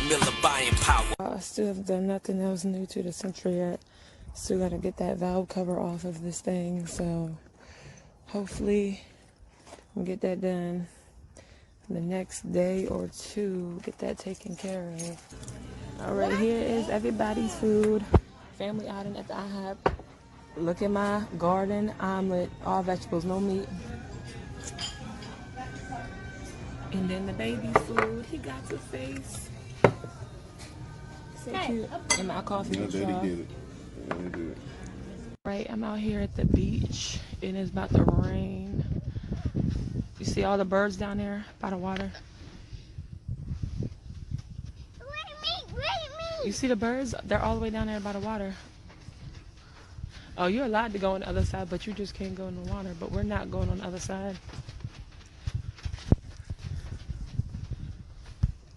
Miller buying power. I still haven't done nothing else new to the Central yet. Still gotta get that valve cover off of this thing, so hopefully I'll get that done the next day or two, get that taken care of. Alright, here is everybody's food. Family outing at the IHOP. Look at my garden omelet, all vegetables, no meat. And then the baby's food, he got the face. So cute. And my coffee was Daddy dry. did it. Daddy did it. Right, I'm out here at the beach and it's about to rain. You see all the birds down there by the water? You see the birds? They're all the way down there by the water. Oh, you're allowed to go on the other side, but you just can't go in the water. But we're not going on the other side.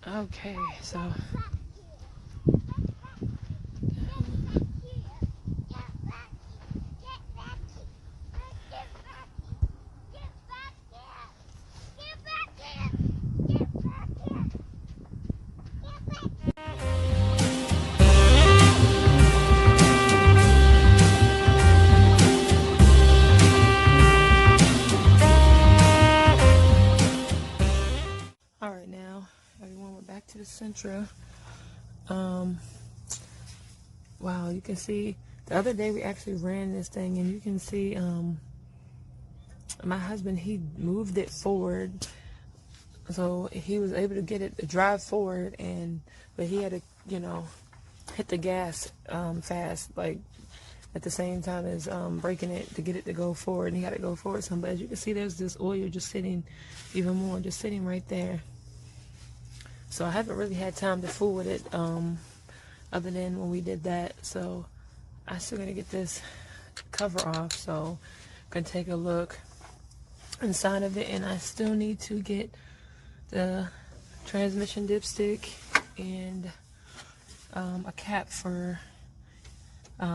Okay, so... Alright now, everyone, we're back to the Central. Wow, you can see, the other day we actually ran this thing and you can see, my husband, he moved it forward. So he was able to get it to drive forward, but he had to, you know, hit the gas fast, like at the same time as braking it to get it to go forward. And he had to go forward some. But as you can see, there's this oil just sitting, even more, just sitting right there. So I haven't really had time to fool with it, other than when we did that. So I still gotta get this cover off, so I can take a look inside of it. And I still need to get the transmission dipstick and a cap for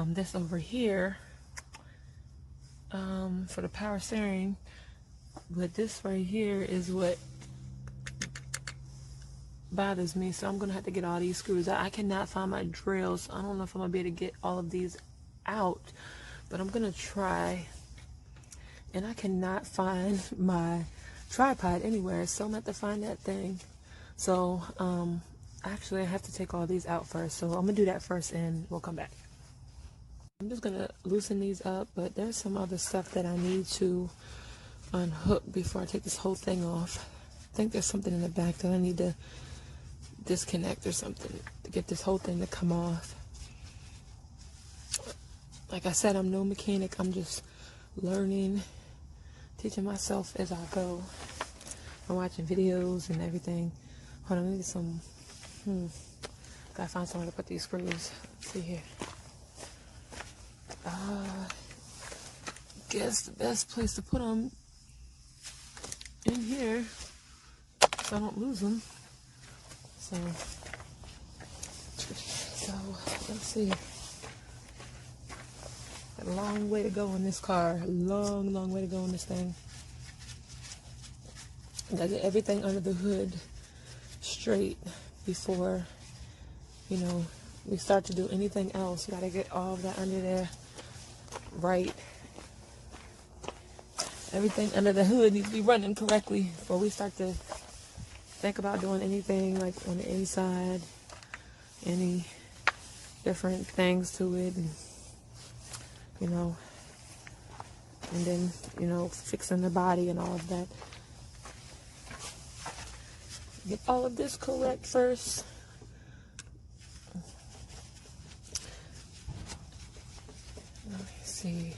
this over here, for the power steering. But this right here is what bothers me, so I'm gonna have to get all these screws out. I cannot find my drills. I don't know if I'm gonna be able to get all of these out, but I'm gonna try. And I cannot find my tripod anywhere, so I'm gonna have to find that thing. So actually I have to take all these out first, so I'm gonna do that first and we'll come back. I'm just gonna loosen these up, but there's some other stuff that I need to unhook before I take this whole thing off. I think there's something in the back that I need to disconnect or something to get this whole thing to come off. Like I said, I'm no mechanic. I'm just learning, teaching myself as I go. I'm watching videos and everything. Hold on, I need some, gotta find somewhere to put these screws. Let's see here. Guess the best place to put them in here so I don't lose them. So let's see. A long way to go in this car. A long way to go in this thing. I gotta get everything under the hood straight before, you know, we start to do anything else. You gotta get all of that under there right. Everything under the hood needs to be running correctly before we start to think about doing anything like on the inside, any different things to it, and you know, and then, you know, fixing the body and all of that. Get all of this correct first. Let me see.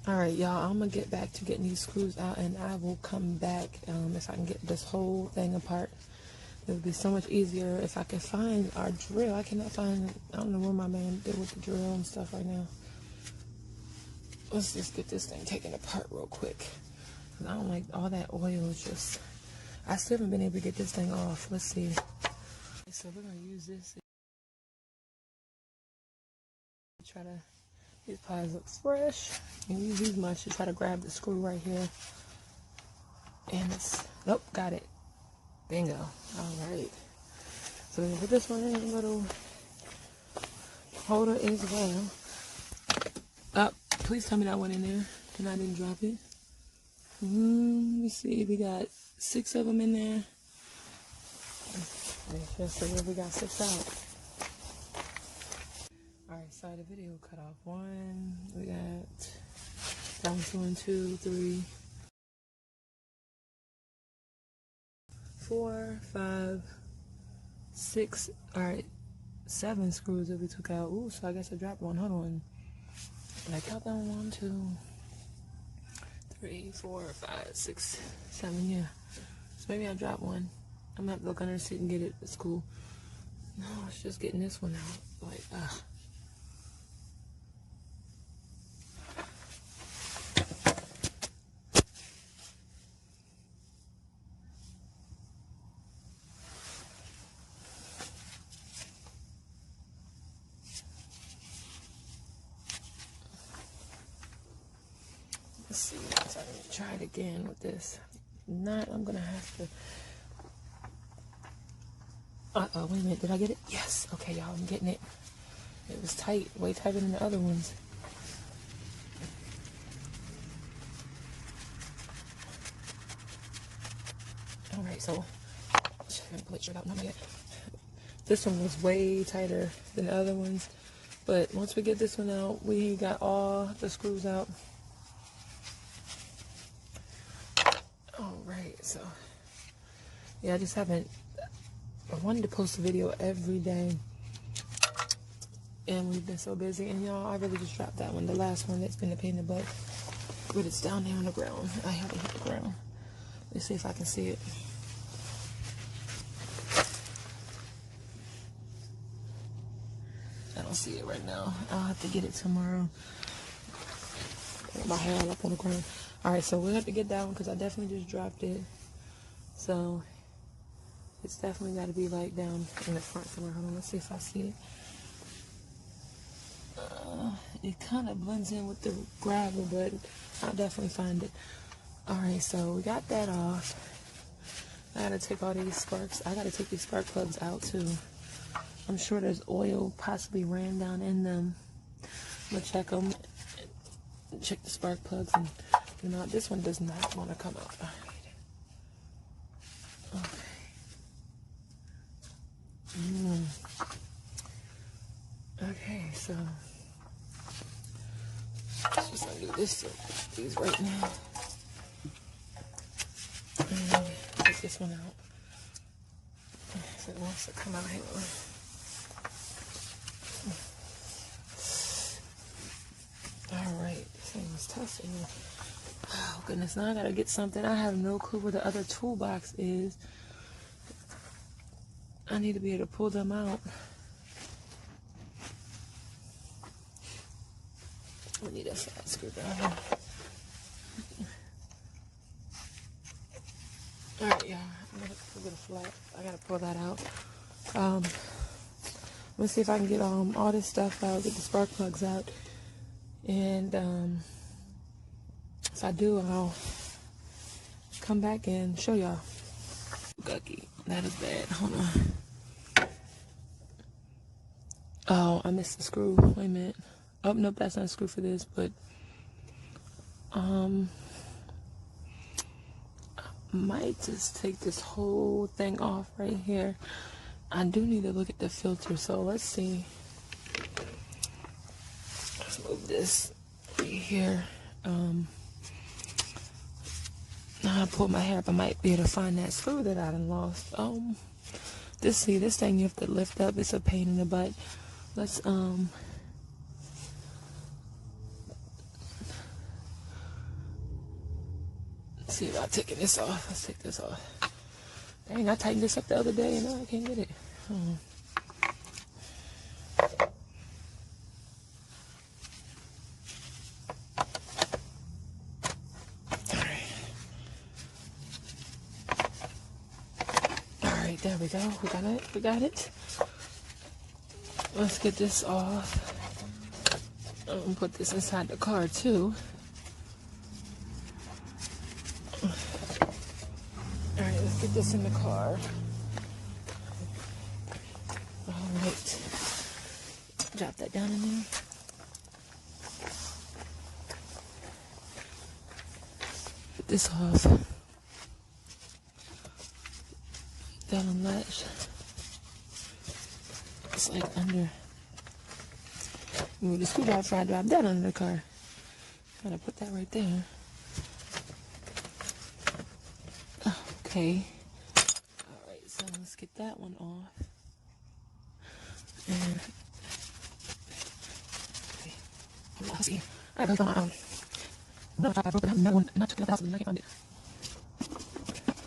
Alright, y'all, I'm gonna get back to getting these screws out, and I will come back if I can get this whole thing apart. It would be so much easier if I could find our drill. I cannot find, I don't know where my man did with the drill and stuff right now. Let's just get this thing taken apart real quick. I don't like all that oil. Just, I still haven't been able to get this thing off. Let's see. So we're gonna use this. Try to, these pliers look fresh. You can use these much to try to grab the screw right here. And it's, nope, got it. Bingo. All right. So we put this one in a little holder as well. Please tell me that went in there and I didn't drop it. Let me see. We got 6 of them in there. Make sure so we got 6 out. Alright, sorry the video cut off. 1, we got down 2 and 2, 3, 4, 5, 6. Alright, 7 screws that we took out. Ooh, so I guess I dropped one. Hold on. Did I count that one? 1, 2, 3, 4, 5, 6, 7. Yeah. So maybe I dropped one. I'm gonna have to look under the seat and get it. It's cool. No, it's just getting this one out. Like, let's see. So I'm gonna try it again with this. Not, I'm gonna have to. Wait a minute. Did I get it? Yes. Okay, y'all. I'm getting it. It was tight, way tighter than the other ones. All right, so I haven't pulled it straight out. Not yet. This one was way tighter than the other ones, but once we get this one out, we got all the screws out. All right, so yeah, I just haven't. I wanted to post a video every day, and we've been so busy. And y'all, I really just dropped that one, the last one that's been a pain in the butt. But it's down there on the ground. I haven't hit the ground. Let's see if I can see it. I don't see it right now. I'll have to get it tomorrow. Put my hair all up on the ground. Alright, so we'll have to get that one because I definitely just dropped it. So it's definitely got to be like down in the front somewhere. Hold on, let's see if I see it. It kind of blends in with the gravel, but I'll definitely find it. Alright, so we got that off. I gotta take all these sparks. I gotta take these spark plugs out too. I'm sure there's oil possibly ran down in them. I'm gonna check them. Check the spark plugs and you know this one does not want to come out. Okay. Okay, so let's just undo this these right now. And take this one out. So it wants to come out. Hang on. Alright, this thing is tough. Oh goodness, now I gotta get something. I have no clue where the other toolbox is. I need to be able to pull them out. I need a fat screwdriver. Alright, yeah, I'm gonna get a flat. I gotta pull that out. Let's see if I can get all this stuff out, get the spark plugs out. And if I do, I'll come back and show y'all. Gucky, that is bad. Hold on. Oh, I missed the screw. Wait a minute. Oh, nope, that's not a screw for this, but might just take this whole thing off right here. I do need to look at the filter, so let's see. Let's move this right here. Now I pull my hair up, I might be able to find that screw that I done lost. This thing you have to lift up. It's a pain in the butt. Let's see about taking this off. Let's take this off. Dang, I tightened this up the other day and now I can't get it. Alright, there we go. We got it. Let's get this off. I'm gonna put this inside the car too. Alright, let's Get this in the car. Alright. Drop that down in there. Put this off. That unlatched. It's like under. Move the screwdriver, I drop that under the car. Gotta put that right there. Okay. Alright, so let's get that one off. And okay. Let's see. Alright, no, I broke it up. Another one, not took it out the house, but I can't find it.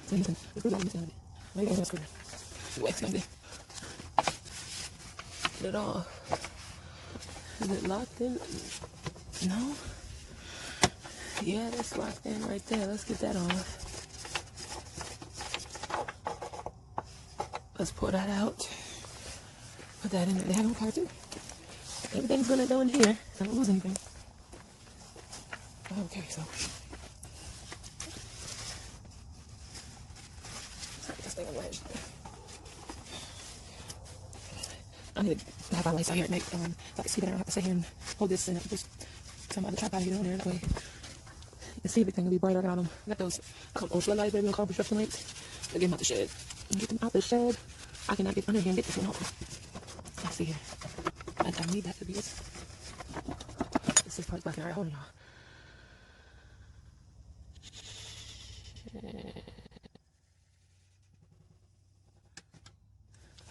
So listen, the screwdriver is missing on it. Maybe I'm gonna screw it. Wax on it. Put it off. Is it locked in? No? Yeah, that's locked in right there. Let's get that off. Let's pull that out. Put that in there. They have no car too. Everything's gonna go in here. So I don't lose anything. Okay, so. Sorry, this thing alleged. I need to have my lights out here at night. So I can see better. I don't have to sit here and hold this and just some other tripod to get on there. That way you see everything will be brighter. I got those floodlights, baby, on car construction lights. I'll get them out the shed. Get them out the shed. I cannot get under here and get this one open. Let's see here. I need that to be it. This part's black and alright, hold on, y'all.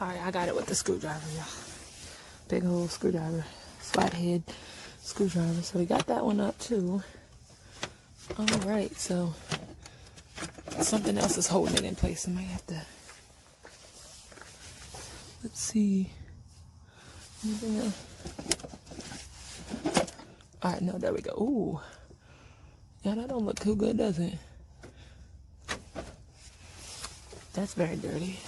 Alright, I got it with the screwdriver, y'all. Big old screwdriver. Flathead screwdriver. So we got that one up too. Alright, so something else is holding it in place. I might have to. Let's see. Anything else? Alright, no, there we go. Ooh. Yeah, that don't look too good, does it? That's very dirty.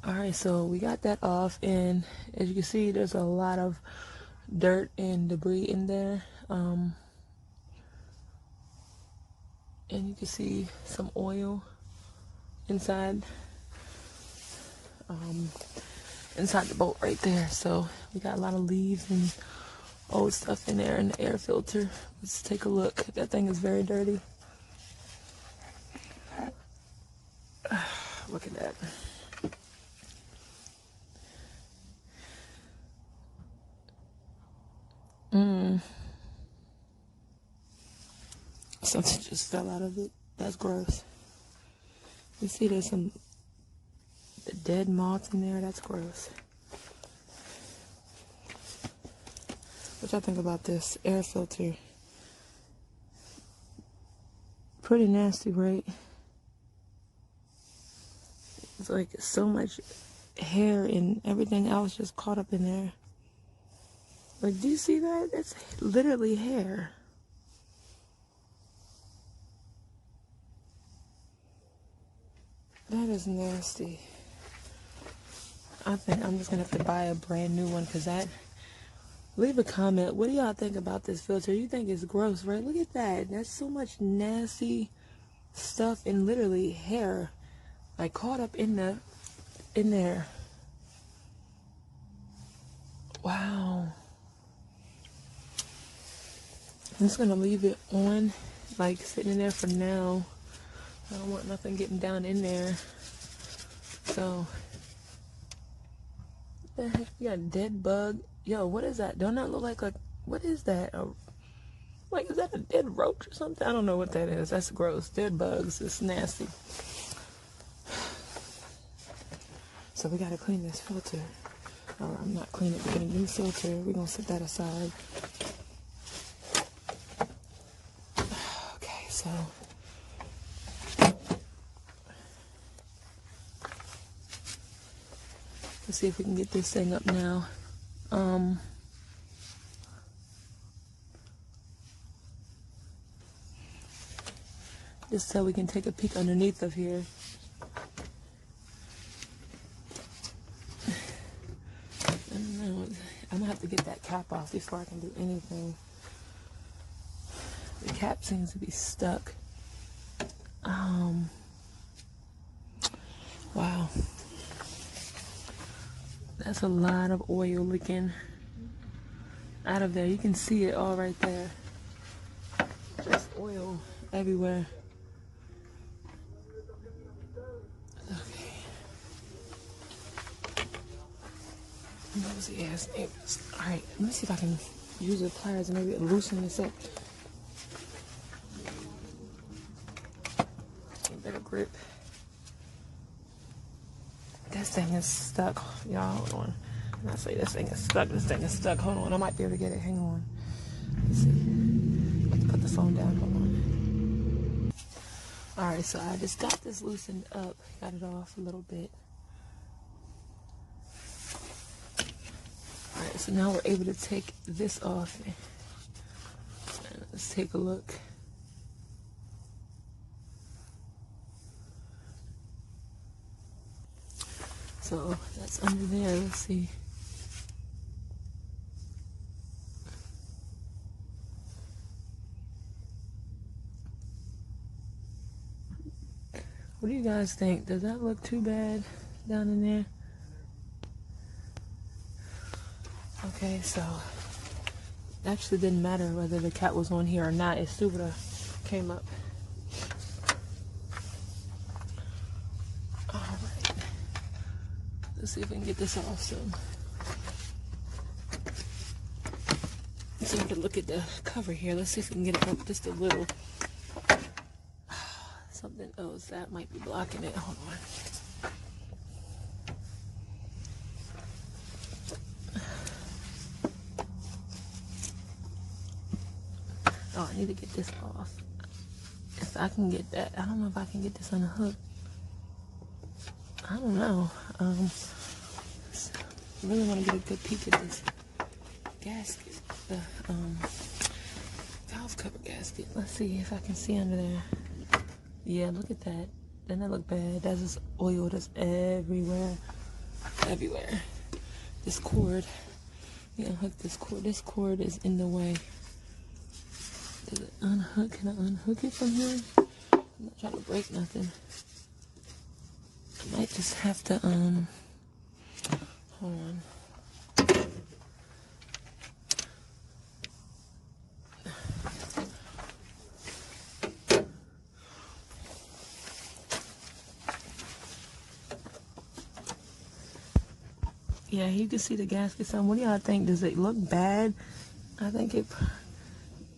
Alright, so we got that off, and as you can see, there's a lot of dirt and debris in there. And you can see some oil inside inside the boat right there. So we got a lot of leaves and old stuff in there, and the air filter. Let's take a look. That thing is very dirty. Look at that. Something just fell out of it. That's gross. You see there's some dead moths in there. That's gross. What y'all think about this air filter? Pretty nasty, right? It's like so much hair and everything else just caught up in there. Like, do you see that? It's literally hair. That is nasty. I think I'm just gonna have to buy a brand new one, because that. Leave a comment. What do y'all think about this filter? You think it's gross, right? Look at that. That's so much nasty stuff and literally hair, like caught up in there. Wow. I'm just gonna leave it on, like sitting in there for now. I don't want nothing getting down in there. So, what the heck? We got a dead bug. Yo, what is that? Don't that look like a, what is that? Like, is that a dead roach or something? I don't know what that is. That's gross. Dead bugs. It's nasty. So we gotta clean this filter. Or I'm not cleaning it. We're gonna get a new filter. We're gonna set that aside. Okay, so. Let's see if we can get this thing up now. Just so we can take a peek underneath of here. I don't know. I'm gonna have to get that cap off before I can do anything. The cap seems to be stuck. Wow. That's a lot of oil leaking out of there. You can see it all right there. Just oil everywhere. Okay. Nosy ass neighbors. Alright, let me see if I can use the pliers and maybe loosen this up. Better grip. This thing is stuck. Y'all, hold on. When I say this thing is stuck, this thing is stuck. Hold on, I might be able to get it. Hang on. Let's see. I have to put the phone down. Hold on. Alright, so I just got this loosened up. Got it off a little bit. Alright, so now we're able to take this off. Let's take a look. So that's under there. Let's see. What do you guys think? Does that look too bad down in there? Okay, so it actually didn't matter whether the cat was on here or not. It still would have came up. Alright. Let's see if we can get this off soon. So we can look at the cover here. Let's see if we can get it up just a little. Something else that might be blocking it. Hold on. Oh, I need to get this off. If I can get that, I don't know if I can get this on a hook. I don't know. I really want to get a good peek at this gasket, the valve cover gasket. Let's see if I can see under there. Yeah, look at that. Doesn't that look bad? That's just oil that's everywhere. Everywhere. This cord. You unhook this cord. This cord is in the way. Does it unhook? Can I unhook it from here? I'm not trying to break nothing. I might just have to, hold on. Yeah, you can see the gasket. So what do y'all think? Does it look bad? I think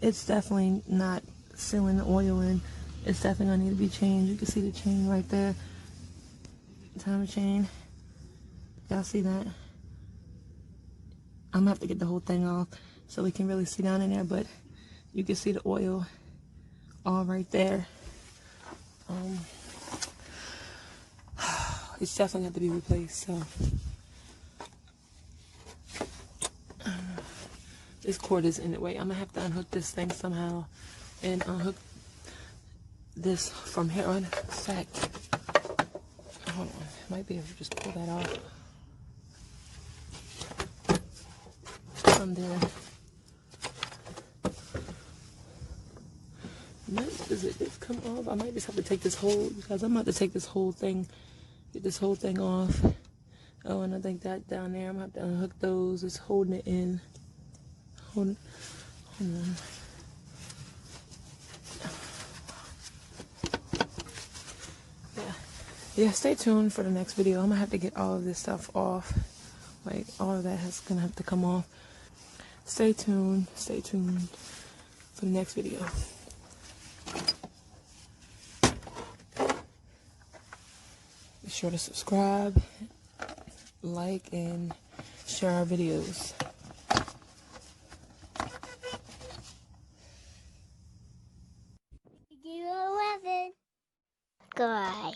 it's definitely not sealing the oil in. It's definitely gonna need to be changed. You can see the chain right there. Timer chain. Y'all see that? I'm gonna have to get the whole thing off so we can really see down in there, but you can see the oil all right there. It's definitely have to be replaced. So this cord is in the way. I'm gonna have to unhook this thing somehow and unhook this from here on. In fact, hold on. I might be able to just pull that off from there. Does it just come off? I might just have to take this whole, because I'm about to take this whole thing, get this whole thing off. Oh, and I think that down there, I'm gonna have to unhook those. It's holding it in. Hold on. Yeah, stay tuned for the next video. I'm gonna have to get all of this stuff off. Like, all of that is gonna have to come off. Stay tuned for the next video. Be sure to subscribe, like, and share our videos. You 11. Goodbye.